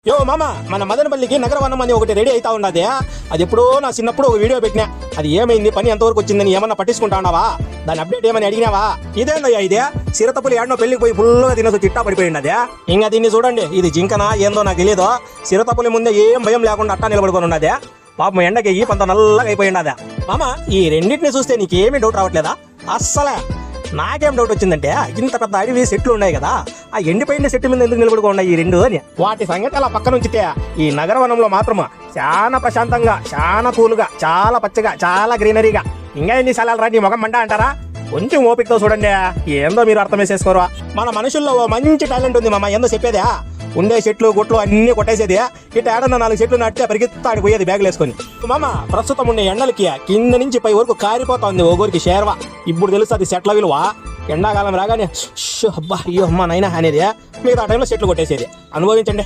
యో మామ, మన మదనపల్లికి నగరవనం అని ఒకటి రెడీ అవుతా ఉన్నది. అది ఎప్పుడో నా చిన్నప్పుడు ఒక వీడియో పెట్టినా. అది ఏమైంది, పని ఎంతవరకు వచ్చిందని ఏమన్నా పట్టించుకుంటా ఉన్నావా? దాని అప్డేట్ ఏమని అడిగినావా? ఇదేందయ్యా ఇదే సిరతపులి ఏడనో పెళ్లికి పోయి ఫుల్గా తినసు చిట్టా పడిపోయింది. అదే ఇంకా దీన్ని చూడండి, ఇది జింకనా ఏందో నాకు తెలియదు. సిరతపులి ముందే ఏం భయం లేకుండా అట్టా నిలబడుకొని ఉన్నదే. పాపం ఎండకి ఈ పంత నల్లగా అయిపోయింది. అదే మామ, ఈ రెండింటిని చూస్తే నీకేమీ డౌట్ రావట్లేదా? అస్సలే నాకేం డౌట్ వచ్చిందంటే, ఇంత పెద్ద అడవి చెట్లు ఉన్నాయి కదా, ఆ ఎండిపోయిన చెట్టు మీద ఎందుకు నిలబడుకున్నాయి ఈ రెండు అని. వాటి సంగతి అలా పక్కన ఉంచితే ఈ నగరవనంలో మాత్రమా చాలా ప్రశాంతంగా, చాలా కూల్గా, చాలా పచ్చగా, చాలా గ్రీనరీగా ఇంకా ఎన్ని సార్లు రా నీ ముఖం మంట అంటారా? కొంచెం ఓపికతో చూడండి, ఏందో మీరు అర్థం చేసేసుకోరా. మన మనుషుల్లో ఓ మంచి టాలెంట్ ఉంది మామ. ఏందో చెప్పేదా, ఉండే చెట్లు గుట్లు అన్ని కొట్టేసేది. ఇటు ఏడన్నా 4 చెట్లు నాటితే పరిగెత్తాడి పోయేది బ్యాగులు వేసుకొని. మామ, ప్రస్తుతం ఉండే ఎండలకి కింద నుంచి పై వరకు కారిపోతా ఉంది ఓగోరికి షేర్వా. ఇప్పుడు తెలుస్తుంది చెట్ల విలువ. ఎండాకాలం రాగానే అబ్బా అయ్యో అమ్మ నైనా అనేది మిగతా టైంలో చెట్లు కొట్టేసేది. అనుభవించండి.